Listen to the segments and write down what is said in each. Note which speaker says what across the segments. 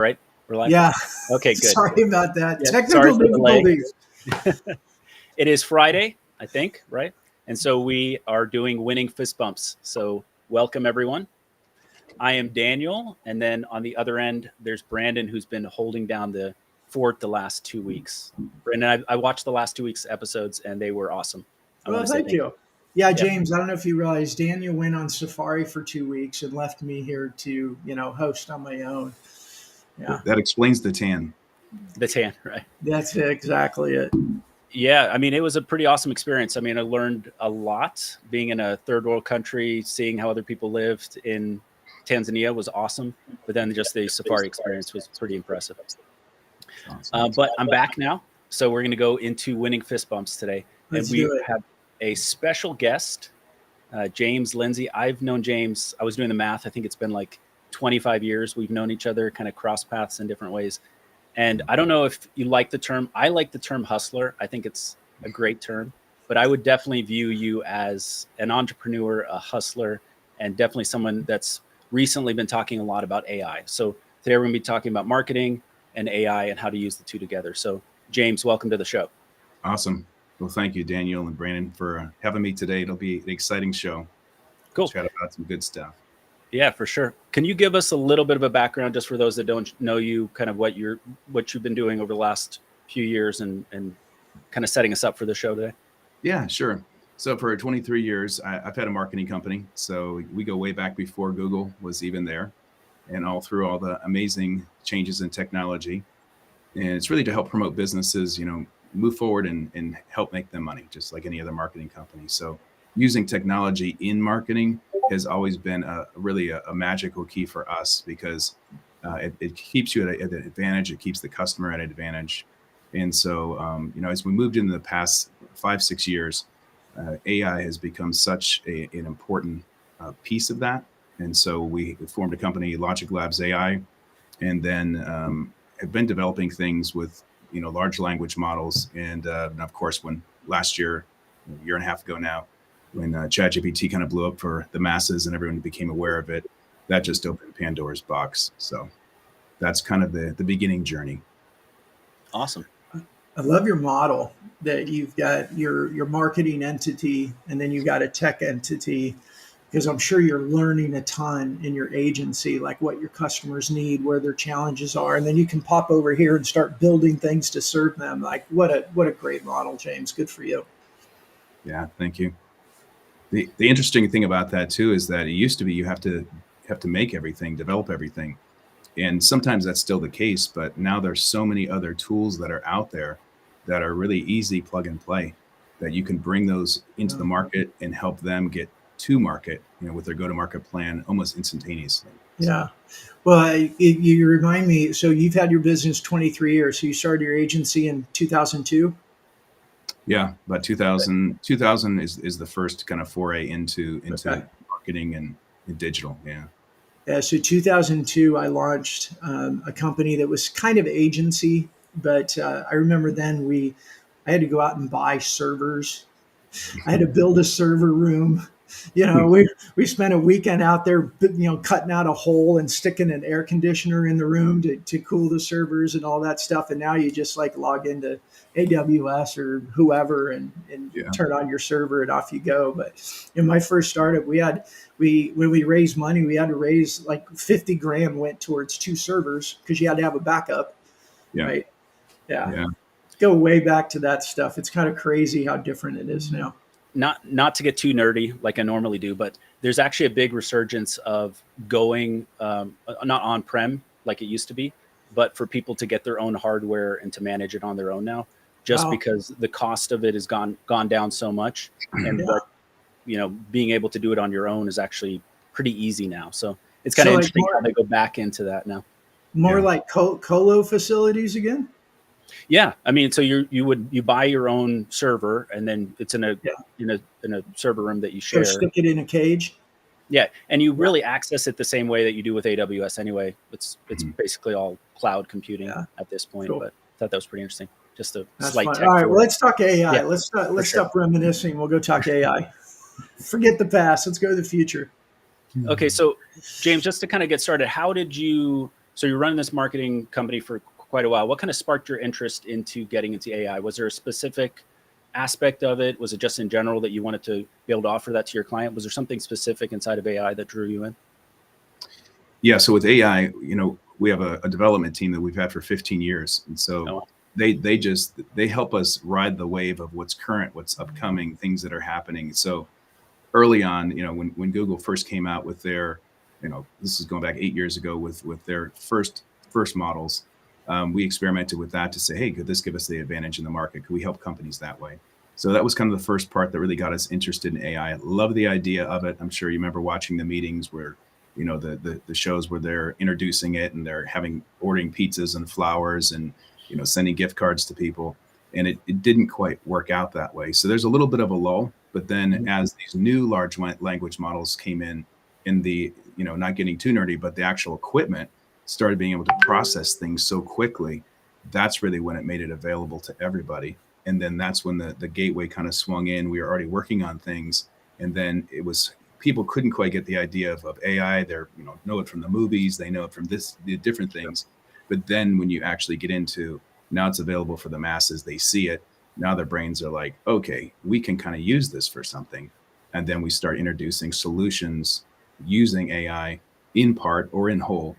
Speaker 1: Right? We're live?
Speaker 2: Yeah.
Speaker 1: Okay, good.
Speaker 2: Sorry about that.
Speaker 1: Yeah, sorry
Speaker 2: Technical
Speaker 1: for the delay.
Speaker 2: difficulties.
Speaker 1: It is Friday, I think, right? And so we are doing winning fist bumps. So welcome, everyone. I am Daniel. And then on the other end, there's Brandon, who's been holding down the fort the last 2 weeks. Brandon, I watched the last 2 weeks episodes, and they were awesome. I want
Speaker 2: Well,
Speaker 1: to say
Speaker 2: thank you. Yeah,
Speaker 1: Yeah.
Speaker 2: James, I don't know if you realize Daniel went on safari for 2 weeks and left me here to, host on my own. Yeah,
Speaker 3: That explains the tan.
Speaker 1: The tan, right?
Speaker 2: that's exactly it.
Speaker 1: Yeah, I mean, it was a pretty awesome experience. I mean, I learned a lot being in a third world country, seeing how other people lived in Tanzania was awesome. But then just the safari experience was pretty impressive. But I'm back now. So we're going to go into winning fist bumps today.
Speaker 2: Let's
Speaker 1: and we
Speaker 2: do it.
Speaker 1: have a special guest, James Lindsay. I've known James, I was doing the math. I think it's been like 25 years. We've known each other, kind of cross paths in different ways. And I don't know if you like the term. I like the term hustler. I think it's a great term, but I would definitely view you as an entrepreneur, a hustler, and definitely someone that's recently been talking a lot about AI. So today we're going to be talking about marketing and AI and how to use the two together. So James, welcome to the show.
Speaker 3: Awesome. Well, thank you, Daniel and Brandon, for having me today. It'll be an exciting show.
Speaker 1: Cool.
Speaker 3: Chat about some good stuff.
Speaker 1: Yeah, for sure. Can you give us a little bit of a background just for those that don't know you, kind of what you've been doing over the last few years and kind of setting us up for the show today?
Speaker 3: Yeah, sure. So for 23 years, I've had a marketing company. So we go way back before Google was even there, and all through all the amazing changes in technology. And it's really to help promote businesses, move forward and help make them money, just like any other marketing company. So using technology in marketing has always been really a magical key for us because it keeps you at an advantage. It keeps the customer at an advantage. And so, as we moved into the past 5-6 years, AI has become such an important piece of that. And so we formed a company, LogicLabsAI, and then have been developing things with, large language models. And of course, when last year, a year and a half ago now, when ChatGPT kind of blew up for the masses and everyone became aware of it, that just opened Pandora's box. So that's kind of the beginning journey.
Speaker 1: Awesome.
Speaker 2: I love your model that you've got your marketing entity and then you've got a tech entity, because I'm sure you're learning a ton in your agency, like what your customers need, where their challenges are, and then you can pop over here and start building things to serve them. Like what a great model, James. Good for you.
Speaker 3: Yeah, thank you. The interesting thing about that too is that it used to be you have to make everything, develop everything. And sometimes that's still the case, but now there's so many other tools that are out there that are really easy plug and play that you can bring those into the market and help them get to market, with their go-to-market plan almost instantaneously.
Speaker 2: Yeah. Well, you remind me, so you've had your business 23 years. So you started your agency in 2002?
Speaker 3: Yeah, about 2000 is the first kind of foray into
Speaker 2: Okay.
Speaker 3: marketing and digital. Yeah.
Speaker 2: Yeah, so 2002, I launched a company that was kind of agency, but I remember then I had to go out and buy servers. I had to build a server room. We spent a weekend out there, cutting out a hole and sticking an air conditioner in the room to cool the servers and all that stuff. And now you just like log into AWS or whoever and turn on your server and off you go. But in my first startup, when we raised money, we had to raise like 50 grand went towards 2 servers because you had to have a backup.
Speaker 3: Yeah.
Speaker 2: Right.
Speaker 3: Yeah.
Speaker 2: Go way back to that stuff. It's kind of crazy how different it is now.
Speaker 1: Not to get too nerdy like I normally do, but there's actually a big resurgence of going not on-prem like it used to be, but for people to get their own hardware and to manage it on their own now, just
Speaker 2: Wow.
Speaker 1: because the cost of it has gone down so much, and being able to do it on your own is actually pretty easy now. So it's kind of interesting how they go back into that now.
Speaker 2: More like colo facilities again.
Speaker 1: Yeah, I mean, so you buy your own server, and then it's in a server room that you share.
Speaker 2: So stick it in a cage.
Speaker 1: Yeah, and you really access it the same way that you do with AWS anyway. It's basically all cloud computing at this point.
Speaker 2: Cool.
Speaker 1: But I thought that was pretty interesting. Just a
Speaker 2: That's
Speaker 1: slight
Speaker 2: fun.
Speaker 1: tech.
Speaker 2: All right, well, let's talk AI.
Speaker 1: Yeah,
Speaker 2: let's
Speaker 1: sure.
Speaker 2: stop reminiscing. We'll go talk AI. Forget the past. Let's go to the future.
Speaker 1: Okay, so James, just to kind of get started, how did you So you're running this marketing company for quite a while. What kind of sparked your interest into getting into AI? Was there a specific aspect of it? Was it just in general that you wanted to be able to offer that to your client? Was there something specific inside of AI that drew you in?
Speaker 3: Yeah. So with AI, we have a development team that we've had for 15 years. And so
Speaker 1: Oh,
Speaker 3: they help us ride the wave of what's current, what's upcoming, things that are happening. So early on, when Google first came out with their, this is going back 8 years ago with their first models, we experimented with that to say, hey, could this give us the advantage in the market? Could we help companies that way? So that was kind of the first part that really got us interested in AI. I love the idea of it. I'm sure you remember watching the meetings where, the shows where they're introducing it and they're ordering pizzas and flowers and, sending gift cards to people. And it didn't quite work out that way. So there's a little bit of a lull. But then as these new large language models came in the, not getting too nerdy, but the actual equipment started being able to process things so quickly, that's really when it made it available to everybody. And then that's when the gateway kind of swung in. We were already working on things. And then people couldn't quite get the idea of AI. They're, know it from the movies. They know it from the different things. But then when you actually get into, now it's available for the masses, they see it. Now their brains are like, okay, we can kind of use this for something. And then we start introducing solutions using AI in part or in whole.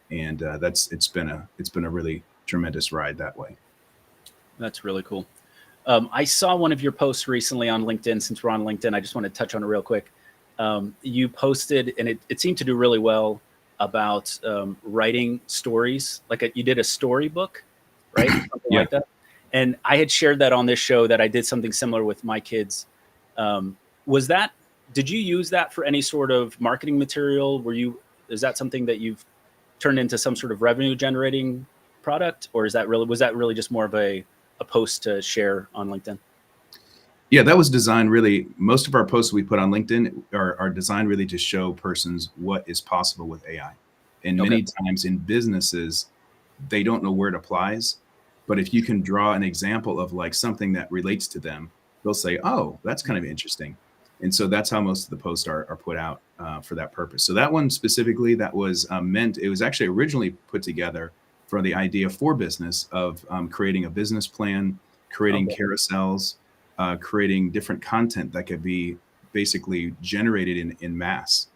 Speaker 3: It's been a really tremendous ride that way.
Speaker 1: that's really cool. I saw one of your posts recently on LinkedIn. Since we're on LinkedIn, I just want to touch on it real quick. You posted, and it seemed to do really well, about writing stories. You did a storybook, right? Something
Speaker 3: Yeah.
Speaker 1: like that. And I had shared that on this show that I did something similar with my kids. Did you use that for any sort of marketing material? Is that something that you've turned into some sort of revenue generating product? Or was that really just more of a post to share on LinkedIn?
Speaker 3: Yeah, that was designed really. Most of our posts we put on LinkedIn are designed really to show persons what is possible with AI. And
Speaker 1: Okay.
Speaker 3: many times in businesses, they don't know where it applies. But if you can draw an example of like something that relates to them, they'll say, oh, that's kind of interesting. And so that's how most of the posts are put out for that purpose. So that one specifically, that was it was actually originally put together for the idea for business of creating a business plan, creating
Speaker 1: Okay.
Speaker 3: carousels, creating different content that could be basically generated in mass,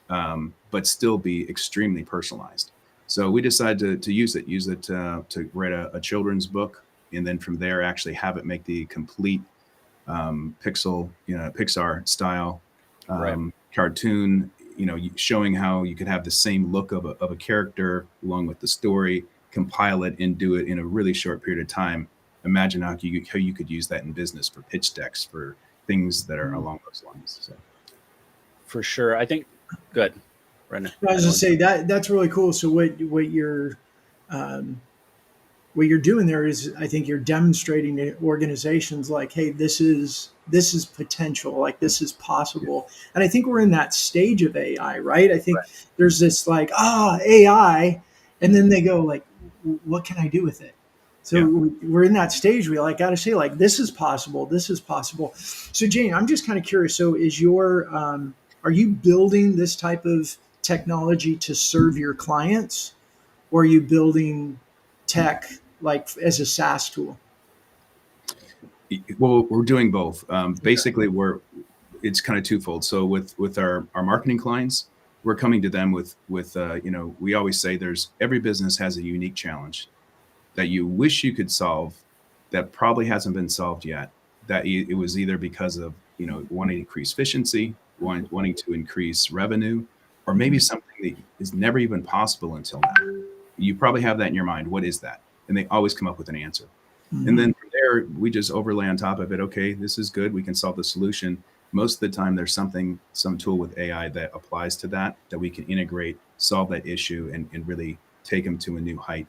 Speaker 3: but still be extremely personalized. So we decided to use it to write a children's book, and then from there actually have it make the complete Pixar style
Speaker 1: Right.
Speaker 3: cartoon, showing how you could have the same look of a character along with the story, compile it and do it in a really short period of time. Imagine how you could use that in business for pitch decks, for things that are along those lines. So.
Speaker 1: For sure. I think, good. Brendan.
Speaker 2: I was going to say that's really cool. So um, what you're doing there is, I think you're demonstrating to organizations like, hey, this is potential, like this is possible. And I think we're in that stage of AI, right? I think there's this like, AI, and then they go like, what can I do with it? So we're in that stage. We got to say like, this is possible. This is possible. So Jane, I'm just kind of curious. So are you building this type of technology to serve your clients, or are you building tech like as a SaaS tool?
Speaker 3: Well, we're doing both. Basically, it's kind of twofold. So with our marketing clients, we're coming to them with we always say every business has a unique challenge that you wish you could solve that probably hasn't been solved yet. That it was either because of wanting to increase efficiency, wanting to increase revenue, or maybe something that is never even possible until now. You probably have that in your mind. What is that? And they always come up with an answer.
Speaker 2: Mm-hmm.
Speaker 3: And then from there, we just overlay on top of it. Okay, this is good. We can solve the solution. Most of the time, there's some tool with AI that applies to that we can integrate, solve that issue, and really take them to a new height.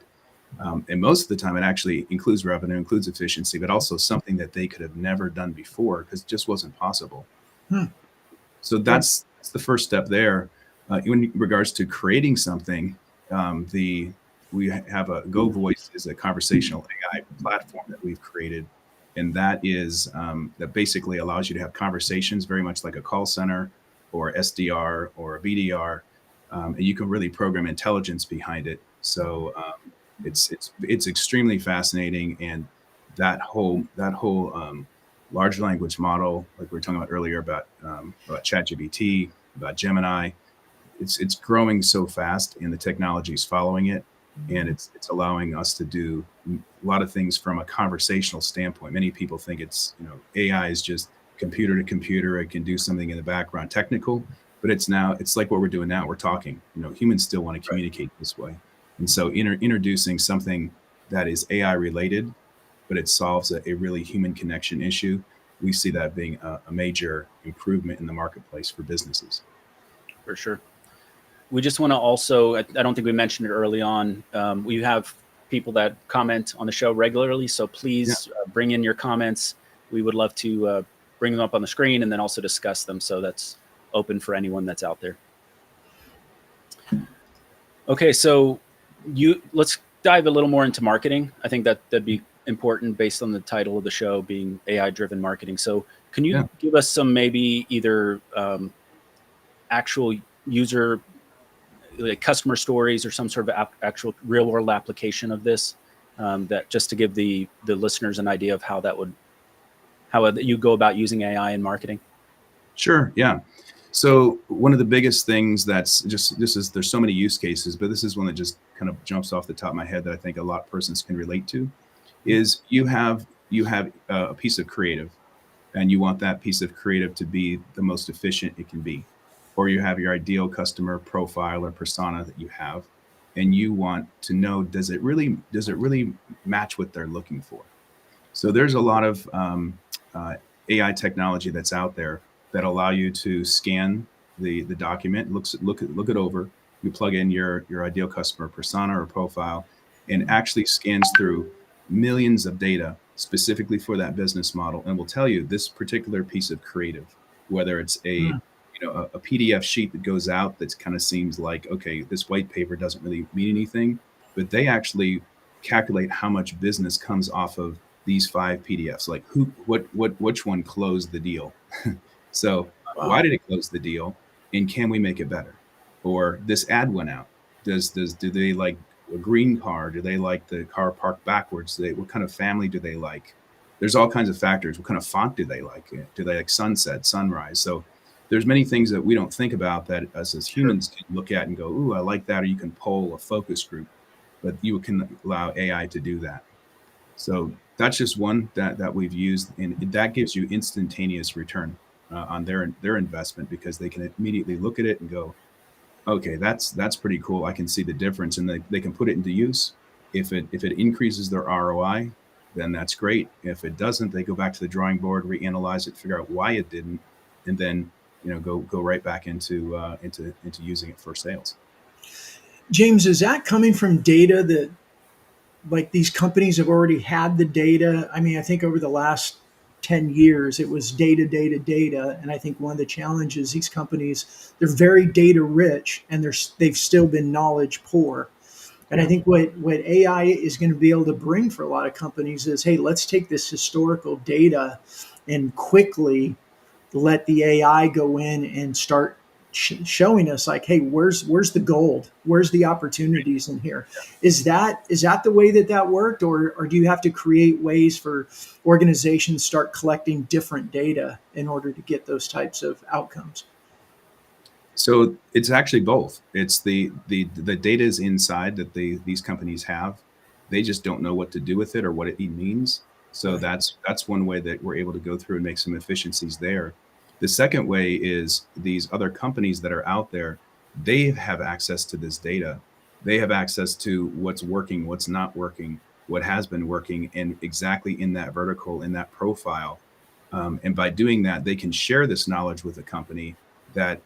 Speaker 3: And most of the time, it actually includes revenue, includes efficiency, but also something that they could have never done before because it just wasn't possible. So that's the first step there. In regards to creating something, we have a Go Voice is a conversational AI platform that we've created, and that is that basically allows you to have conversations very much like a call center or SDR or a BDR, and you can really program intelligence behind it. So it's extremely fascinating, and that whole large language model, like we were talking about earlier about ChatGPT, about Gemini, it's growing so fast, and the technology is following it, and it's allowing us to do a lot of things from a conversational standpoint. Many people think it's, AI is just computer to computer, it can do something in the background technical, but it's like what we're doing now. We're talking. Humans still want to communicate this way, and so introducing something that is AI related, but it solves a really human connection issue. We see that being a major improvement in the marketplace for businesses.
Speaker 1: For sure. We just want to also, I don't think we mentioned it early on, we have people that comment on the show regularly, so please bring in your comments. We would love to bring them up on the screen and then also discuss them, so that's open for anyone that's out there. Okay, so let's dive a little more into marketing. I think that'd be important based on the title of the show being AI-driven marketing. So can you give us some maybe either actual user, like customer stories, or some sort of actual real world application of this, that just to give the listeners an idea of how you go about using AI in marketing?
Speaker 3: Sure. Yeah. So one of the biggest things there's so many use cases, but this is one that just kind of jumps off the top of my head that I think a lot of persons can relate to, is you have a piece of creative, and you want that piece of creative to be the most efficient it can be. Or you have your ideal customer profile or persona that you have, and you want to know, does it really match what they're looking for? So there's a lot of AI technology that's out there that allow you to scan the document, look it over. You plug in your ideal customer persona or profile, and actually scans through millions of data specifically for that business model, and will tell you this particular piece of creative, whether it's a PDF sheet that goes out that kind of seems like, okay, this white paper doesn't really mean anything, but they actually calculate how much business comes off of these 5 PDFs, like which one closed the deal. So why did it close the deal, and can we make it better? Or this ad went out. Do they like a green car? Do they like the car parked backwards? What kind of family do they like? There's all kinds of factors. What kind of font do they like? Do they like sunset, sunrise? So there's many things that we don't think about that as humans can look at and go, ooh, I like that. Or you can poll a focus group, but you can allow AI to do that. So that's just one that we've used, and that gives you instantaneous return on their investment, because they can immediately look at it and go, okay, that's pretty cool. I can see the difference, and they can put it into use. If it increases their ROI, then that's great. If it doesn't, they go back to the drawing board, reanalyze it, figure out why it didn't, and then go right back into using it for sales.
Speaker 2: James, is that coming from data that, like, these companies have already had the data? I mean, I think over the last 10 years, it was data, data, data. And I think one of the challenges, these companies, they're very data rich, and they've still been knowledge poor. And I think what AI is going to be able to bring for a lot of companies is, hey, let's take this historical data and quickly let the AI go in and start showing us, like, hey, where's the gold? Where's the opportunities in here? Is that the way that worked, or do you have to create ways for organizations to start collecting different data in order to get those types of outcomes?
Speaker 3: So it's actually both. It's the data is inside that these companies have. They just don't know what to do with it or what it means. So that's one way that we're able to go through and make some efficiencies there. The second way is these other companies that are out there, they have access to this data. They have access to what's working, what's not working, what has been working, and exactly in that vertical, in that profile. And by doing that, they can share this knowledge with a company that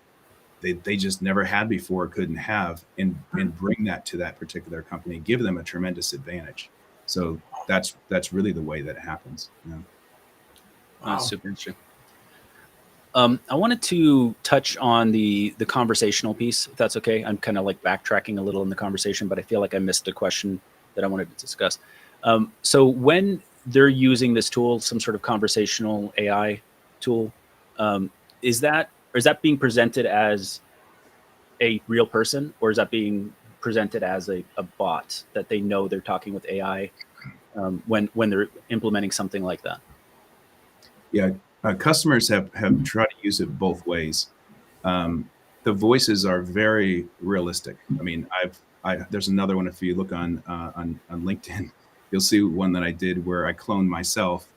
Speaker 3: they just never had before, couldn't have, and bring that to that particular company, give them a tremendous advantage. So that's really the way that it happens. Yeah.
Speaker 1: Wow. Super interesting. I wanted to touch on the conversational piece, if that's okay. I'm kind of like backtracking a little in the conversation, but I feel like I missed a question that I wanted to discuss. So when they're using this tool, some sort of conversational AI tool, is that being presented as a real person, or is that being presented as a bot that they know they're talking with AI when they're implementing something like that?
Speaker 3: Yeah, customers have tried to use it both ways. The voices are very realistic. I mean, there's another one. If you look on LinkedIn, you'll see one that I did where I cloned myself,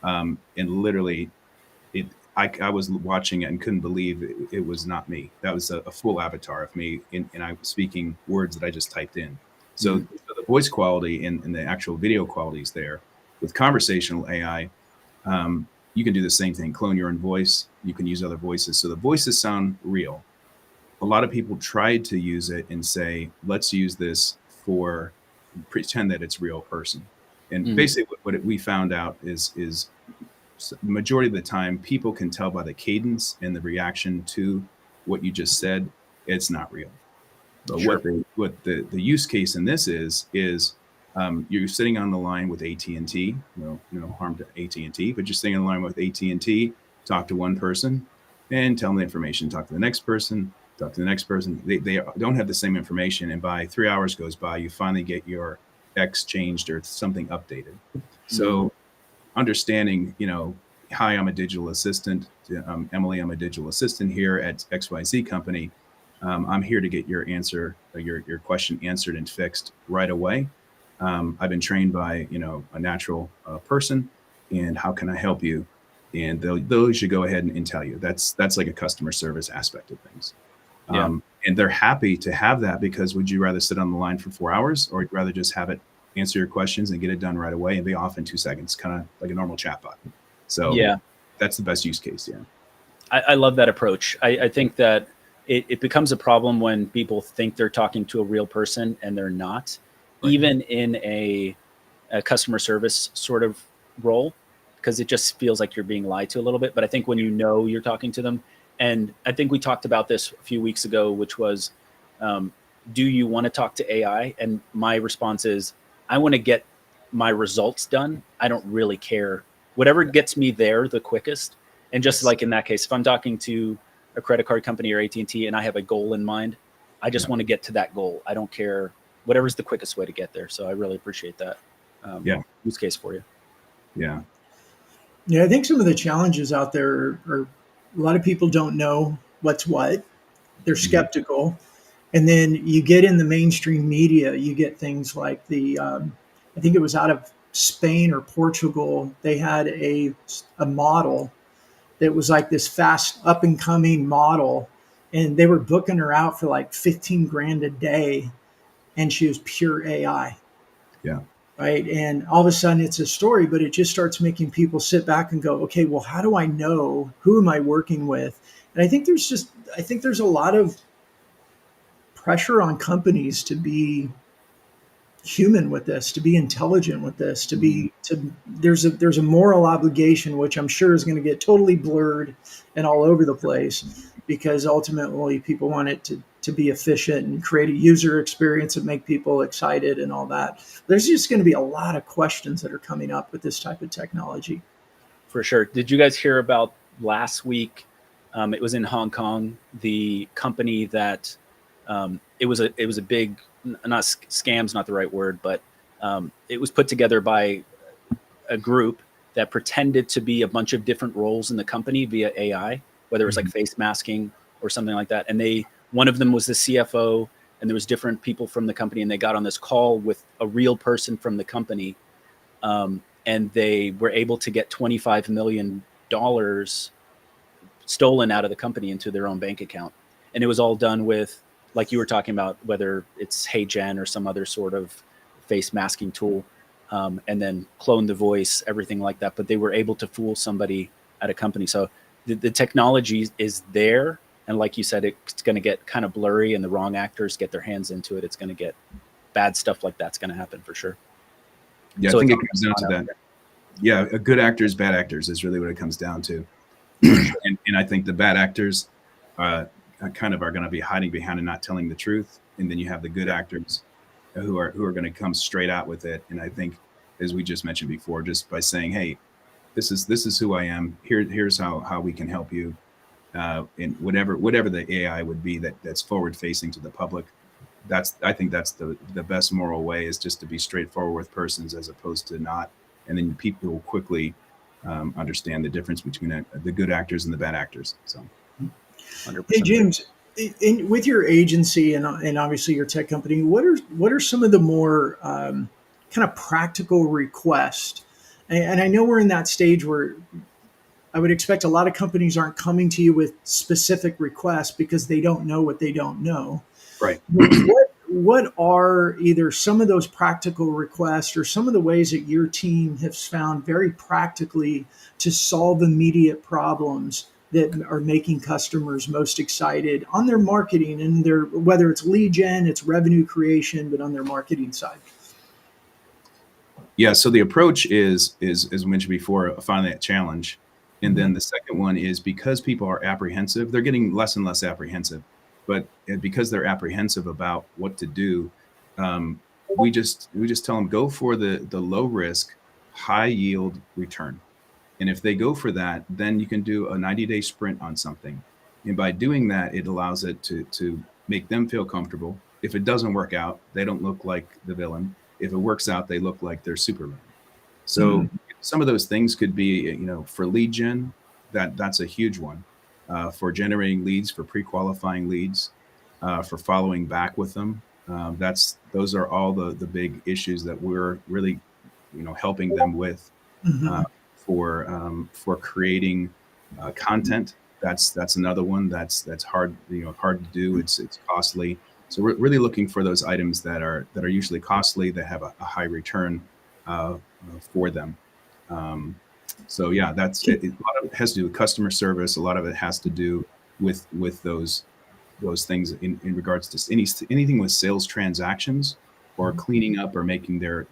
Speaker 3: and literally, I was watching it and couldn't believe it was not me. That was a full avatar of me, and I was speaking words that I just typed in. So, so the voice quality and the actual video quality is there. With conversational AI, you can do the same thing, clone your own voice. You can use other voices. So the voices sound real. A lot of people tried to use it and say, let's use this for pretend that it's real person. And basically what we found out is the majority of the time, people can tell by the cadence and the reaction to what you just said, it's not real. But
Speaker 1: Sure.
Speaker 3: what the use case in this is you're sitting on the line with AT&T, no harm to AT&T, but you're sitting on the line with AT&T, talk to one person and tell them the information, talk to the next person, talk to the next person. They don't have the same information. And by 3 hours goes by, you finally get your X changed or something updated. So understanding, hi, I'm a digital assistant. Emily, I'm a digital assistant here at XYZ company. I'm here to get your answer, your question answered and fixed right away. I've been trained by, a natural person, and how can I help you? And they'll should go ahead and tell you. That's like a customer service aspect of things.
Speaker 1: Yeah.
Speaker 3: And they're happy to have that, because would you rather sit on the line for 4 hours, or rather just have it answer your questions and get it done right away and be off in 2 seconds, kind of like a normal chatbot? So
Speaker 1: Yeah.
Speaker 3: that's the best use case. Yeah.
Speaker 1: I love that approach. I think that it becomes a problem when people think they're talking to a real person and they're not,
Speaker 3: Right.
Speaker 1: even in a customer service sort of role, because it just feels like you're being lied to a little bit. But I think when you know you're talking to them, and I think we talked about this a few weeks ago, which was, do you want to talk to AI? And my response is, I want to get my results done. I don't really care. Whatever gets me there the quickest. And just like in that case, if I'm talking to a credit card company or AT&T and I have a goal in mind, I just want to get to that goal. I don't care, whatever's the quickest way to get there. So I really appreciate that use case for you.
Speaker 3: Yeah.
Speaker 2: Yeah, I think some of the challenges out there are a lot of people don't know what's what. They're skeptical. And then you get in the mainstream media, you get things like I think it was out of Spain or Portugal. They had a model that was like this fast up and coming model. And they were booking her out for like 15 grand a day. And she was pure AI.
Speaker 3: Yeah.
Speaker 2: Right. And all of a sudden it's a story, but it just starts making people sit back and go, okay, well, how do I know? Who am I working with? And I think there's a lot of pressure on companies to be human with this, to be intelligent with this, there's a moral obligation, which I'm sure is going to get totally blurred and all over the place, because ultimately people want it to be efficient and create a user experience and make people excited and all that. There's just going to be a lot of questions that are coming up with this type of technology.
Speaker 1: For sure. Did you guys hear about last week? It was in Hong Kong. The company that it was a big, not scam's not the right word, but it was put together by a group that pretended to be a bunch of different roles in the company via AI, whether it was like face masking or something like that. And one of them was the CFO, and there was different people from the company, and they got on this call with a real person from the company, and they were able to get $25 million stolen out of the company into their own bank account. And it was all done with, like you were talking about, whether it's Hey Gen or some other sort of face masking tool, and then clone the voice, everything like that. But they were able to fool somebody at a company. So the technology is there. And like you said, it's going to get kind of blurry, and the wrong actors get their hands into it. It's going to get bad stuff like that's going to happen for sure.
Speaker 3: Yeah,
Speaker 1: So
Speaker 3: I think it comes down to that.
Speaker 1: there.
Speaker 3: Yeah, good actors, bad actors is really what it comes down to. And I think the bad actors kind of are going to be hiding behind and not telling the truth. And then you have the good actors who are going to come straight out with it. And I think, as we just mentioned before, just by saying, hey, this is who I am. Here's how we can help you. in whatever the AI would be that's forward facing to the public. I think that's the best moral way, is just to be straightforward with persons as opposed to not. And then people will quickly understand the difference between the good actors and the bad actors. So,
Speaker 1: 100%.
Speaker 2: Hey, James, with your agency and obviously your tech company, what are some of the more kind of practical requests? And I know we're in that stage where I would expect a lot of companies aren't coming to you with specific requests because they don't know what they don't know.
Speaker 3: right.
Speaker 2: What are either some of those practical requests or some of the ways that your team has found very practically to solve immediate problems that are making customers most excited on their marketing and their, whether it's lead gen, it's revenue creation, but on their marketing side?
Speaker 3: Yeah. So the approach is as mentioned before, finding that challenge. And then the second one is, because people are apprehensive, they're getting less and less apprehensive. But because they're apprehensive about what to do, we just tell them, go for the low risk, high yield return. And if they go for that, then you can do a 90-day sprint on something. And by doing that, it allows it to make them feel comfortable. If it doesn't work out, they don't look like the villain. If it works out, they look like they're Superman. So some of those things could be, for lead gen, that's a huge one. For generating leads, for pre-qualifying leads, for following back with them. Those are all the big issues that we're really, helping them with. For creating content. That's another one that's hard to do. It's costly. So we're really looking for those items that are usually costly, that have a high return for them. So yeah, a lot of it has to do with customer service. A lot of it has to do with those things in regards to anything with sales transactions, or cleaning up or making their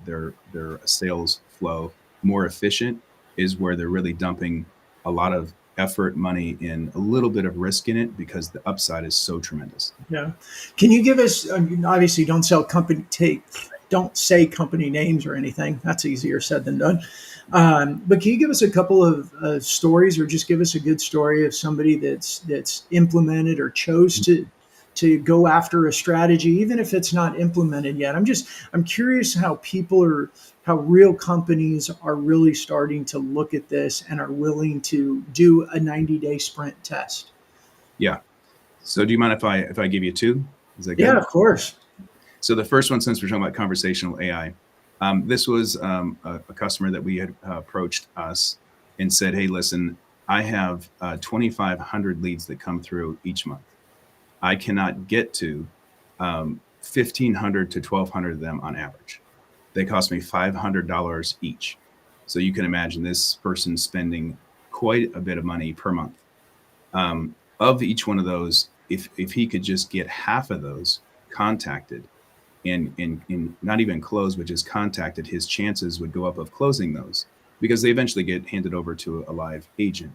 Speaker 3: sales flow more efficient, is where they're really dumping a lot of effort, money, and a little bit of risk in it, because the upside is so tremendous.
Speaker 2: Yeah. Can you give us, obviously don't say company names or anything. That's easier said than done. But can you give us a couple of stories, or just give us a good story of somebody that's implemented or chose to go after a strategy, even if it's not implemented yet? I'm curious how real companies are really starting to look at this and are willing to do a 90-day sprint test.
Speaker 3: Yeah. So do you mind if I give you two? Is that good?
Speaker 2: Yeah, of course.
Speaker 3: So the first one, since we're talking about conversational AI, this was a customer that we had approached us and said, hey, listen, I have 2,500 leads that come through each month. I cannot get to 1,500 to 1,200 of them on average. They cost me $500 each. So you can imagine this person spending quite a bit of money per month. Of each one of those, if he could just get half of those contacted and not even closed, but just contacted, his chances would go up of closing those, because they eventually get handed over to a live agent.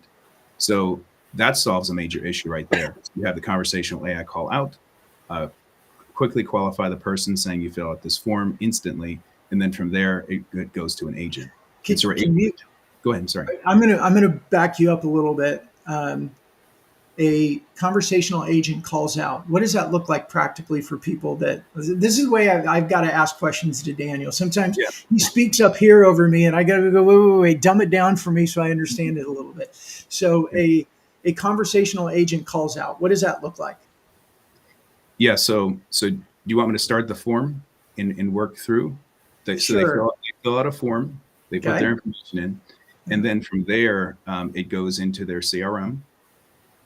Speaker 3: So that solves a major issue right there. You have the conversational AI call out, quickly qualify the person, saying you fill out this form instantly, and then from there it goes to an agent. Go ahead. I'm sorry.
Speaker 2: I'm gonna back you up a little bit. A conversational agent calls out. What does that look like practically for people? This is the way I've got to ask questions to Daniel. Sometimes he speaks up here over me, and I got to go, wait, dumb it down for me so I understand it a little bit. So a conversational agent calls out. What does that look like?
Speaker 3: Yeah. So do you want me to start the form and work through? So they fill out a form. They put their information in, and then from there it goes into their CRM.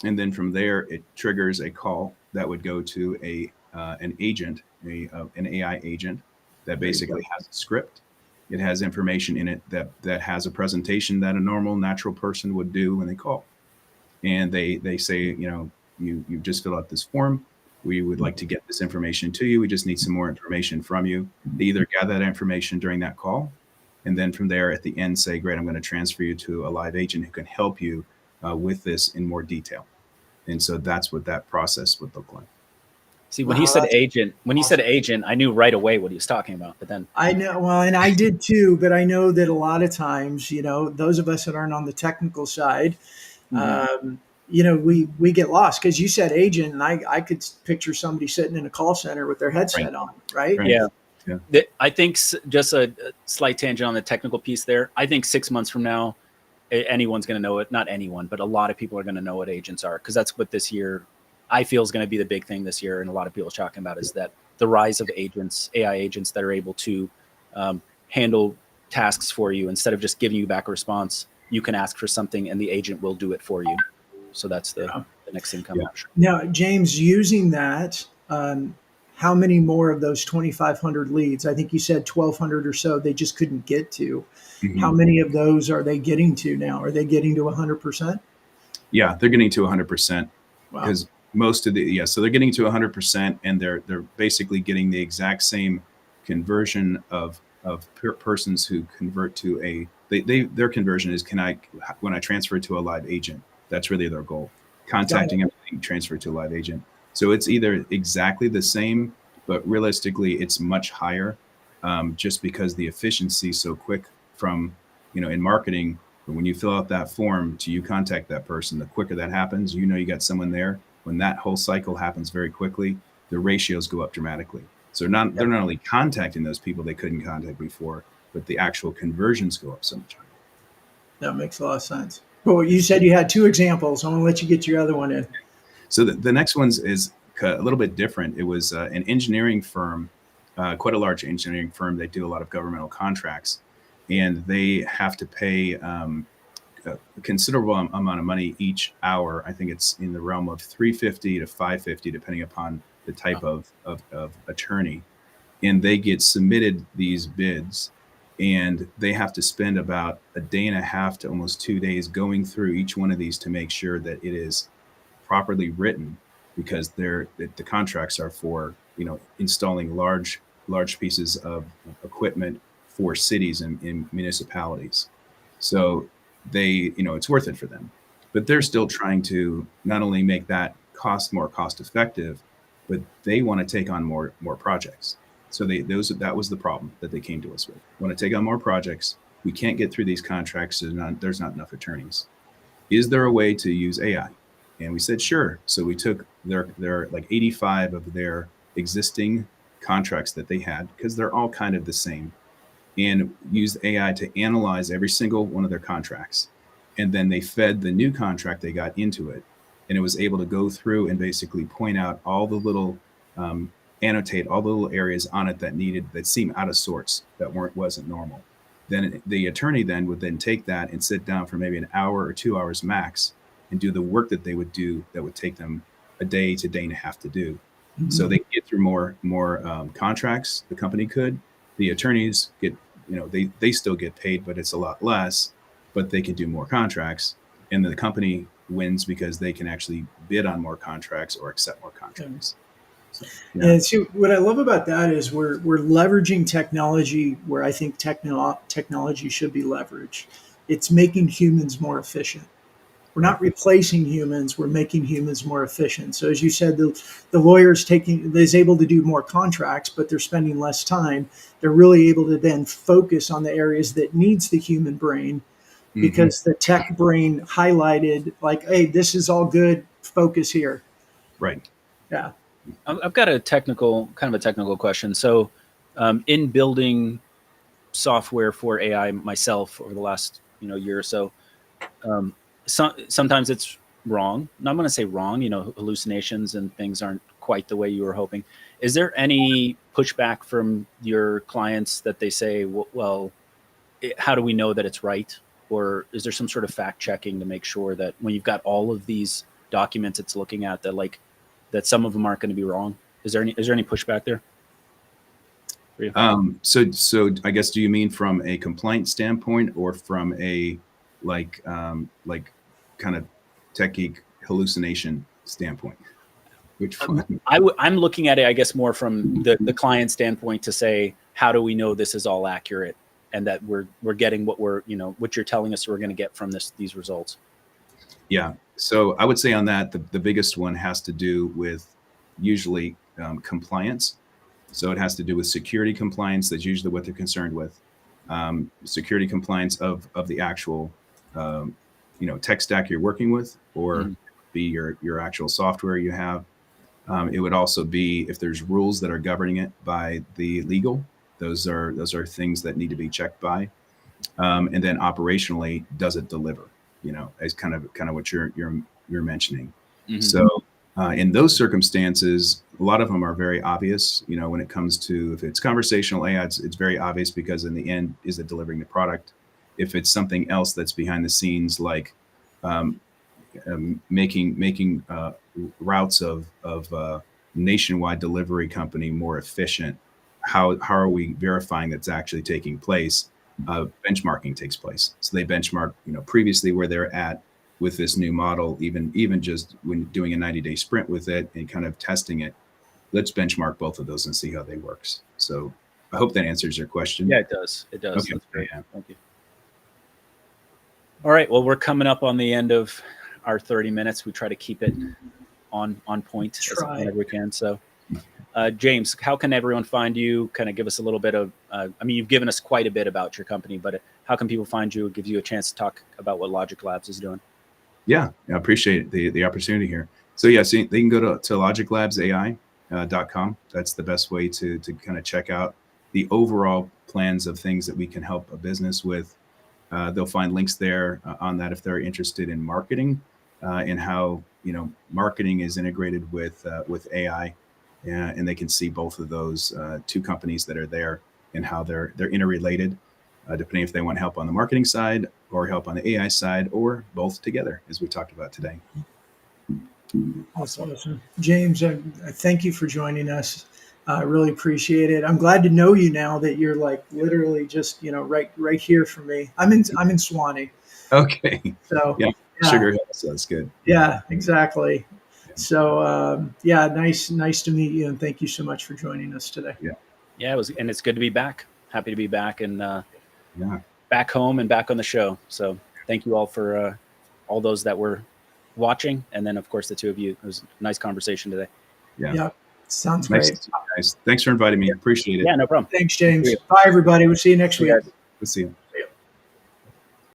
Speaker 3: And then from there, it triggers a call that would go to an agent, an AI agent that basically has a script. It has information in it that has a presentation that a normal, natural person would do when they call. And they say, you just fill out this form. We would like to get this information to you. We just need some more information from you. They either gather that information during that call, and then from there at the end say, great, I'm going to transfer you to a live agent who can help you with this in more detail. And so that's what that process would look like.
Speaker 1: See, when he said agent, I knew right away what he was talking about. But then
Speaker 2: I know, well, and I did too. But I know that a lot of times, those of us that aren't on the technical side, we get lost because you said agent, and I could picture somebody sitting in a call center with their headset on, right?
Speaker 3: Right.
Speaker 1: Yeah.
Speaker 3: Yeah.
Speaker 1: I think just a slight tangent on the technical piece there. I think 6 months from now, anyone's going to know it. Not anyone, but a lot of people are going to know what agents are, because that's what this year I feel is going to be the big thing this year. And a lot of people are talking about is that the rise of agents, AI agents that are able to handle tasks for you. Instead of just giving you back a response, you can ask for something and the agent will do it for you. So that's the next thing coming.
Speaker 3: Yeah.
Speaker 2: Now, James, using that, how many more of those 2,500 leads? I think you said 1,200 or so they just couldn't get to.
Speaker 3: Mhm.
Speaker 2: How many of those are they getting to now? Are they getting to 100%?
Speaker 3: Yeah, they're getting to 100%
Speaker 2: Wow.
Speaker 3: because most of the so they're getting to 100%, and they're basically getting the exact same conversion of persons who convert to a their conversion is, when I transfer to a live agent. That's really their goal. Contacting them, transfer to a live agent. So it's either exactly the same, but realistically it's much higher, just because the efficiency is so quick from, in marketing. But when you fill out that form to you contact that person, the quicker that happens, you got someone there. When that whole cycle happens very quickly, the ratios go up dramatically. So they're not only contacting those people they couldn't contact before, but the actual conversions go up so much higher.
Speaker 2: That makes a lot of sense. Well, you said you had 2 examples. I'm going to let you get your other one in.
Speaker 3: So the next one is a little bit different. It was an engineering firm, quite a large engineering firm. They do a lot of governmental contracts, and they have to pay a considerable amount of money each hour. I think it's in the realm of $350 to $550, depending upon the type of attorney. And they get submitted these bids, and they have to spend about a day and a half to almost 2 days going through each one of these to make sure that it is properly written, because the contracts are for installing large pieces of equipment for cities and in municipalities. So they, it's worth it for them, but they're still trying to not only make that more cost effective, but they want to take on more projects. So that was the problem that they came to us with. Want to take on more projects. We can't get through these contracts. There's not enough attorneys. Is there a way to use AI? And we said, sure. So we took their like 85 of their existing contracts that they had, because they're all kind of the same, and used AI to analyze every single one of their contracts. And then they fed the new contract they got into it, and it was able to go through and basically point out all the little, annotate all the little areas on it that seem out of sorts, that wasn't normal. Then the attorney would then take that and sit down for maybe an hour or 2 hours max and do the work that they would do that would take them a day to day and a half to do. Mm-hmm. So they get through more contracts. The company could. The attorneys get, they still get paid, but it's a lot less, but they can do more contracts. And the company wins because they can actually bid on more contracts or accept more contracts. So, yeah.
Speaker 2: And see, what I love about that is we're leveraging technology where I think technology should be leveraged. It's making humans more efficient. We're not replacing humans. We're making humans more efficient. So as you said, the lawyer's is able to do more contracts, but they're spending less time. They're really able to then focus on the areas that needs the human brain, because the tech brain highlighted like, hey, this is all good. Focus here.
Speaker 3: Right.
Speaker 2: Yeah.
Speaker 1: I've got a technical question. So in building software for AI myself over the last year or so, sometimes it's wrong. And I'm going to say wrong, hallucinations and things aren't quite the way you were hoping. Is there any pushback from your clients that they say, well, how do we know that it's right? Or is there some sort of fact checking to make sure that when you've got all of these documents it's looking at, that some of them aren't going to be wrong? Is there any pushback there?
Speaker 3: So I guess, do you mean from a compliance standpoint or from a like kind of tech geek hallucination standpoint? Which one?
Speaker 1: I'm looking at it, I guess, more from the client standpoint to say, how do we know this is all accurate and that we're getting what what you're telling us we're going to get from these results?
Speaker 3: Yeah. So I would say on that, the biggest one has to do with usually compliance. So it has to do with security compliance. That's usually what they're concerned with. Security compliance of the actual, tech stack you're working with, or be your actual software you have. It would also be if there's rules that are governing it by the legal. Those are things that need to be checked by. And then operationally, does it deliver? As kind of what you're mentioning.
Speaker 1: Mm-hmm.
Speaker 3: So in those circumstances, a lot of them are very obvious. When it comes to, if it's conversational AI, it's very obvious, because in the end, is it delivering the product? If it's something else that's behind the scenes, like making routes of nationwide delivery company more efficient, how are we verifying that's actually taking place? Benchmarking takes place. So they benchmark, previously where they're at with this new model, even just when doing a 90-day sprint with it and kind of testing it. Let's benchmark both of those and see how they works. So I hope that answers your question.
Speaker 1: Yeah, it does. It does.
Speaker 3: Okay.
Speaker 1: That's great.
Speaker 3: Yeah.
Speaker 1: Thank you. All right. Well, we're coming up on the end of our 30 minutes. We try to keep it on point whenever we can. So, James, how can everyone find you? Kind of give us a little bit of, you've given us quite a bit about your company, but how can people find you? It gives you a chance to talk about what Logic Labs is doing.
Speaker 3: Yeah, I appreciate the opportunity here. So yeah, so they can go to LogicLabsAI.com. That's the best way to kind of check out the overall plans of things that we can help a business with. They'll find links there on that if they're interested in marketing and how marketing is integrated with AI, and they can see both of those two companies that are there and how they're interrelated, depending if they want help on the marketing side or help on the AI side, or both together, as we talked about today.
Speaker 2: Awesome. James, I thank you for joining us. I really appreciate it. I'm glad to know you now that you're like literally just, right here for me. I'm in Swanee.
Speaker 3: Okay.
Speaker 2: So
Speaker 3: yeah. Sugar Hill, so that's good.
Speaker 2: Yeah, exactly. So nice to meet you, and thank you so much for joining us today.
Speaker 1: Yeah, and it's good to be back. Happy to be back and back home and back on the show. So thank you all for all those that were watching, and then of course the two of you. It was a nice conversation today.
Speaker 2: Yeah. Sounds
Speaker 3: nice
Speaker 2: great.
Speaker 3: Nice. Thanks for inviting me. Appreciate it.
Speaker 1: Yeah, no problem.
Speaker 2: Thanks, James. Bye, everybody. We'll see you next week.
Speaker 3: We'll see you.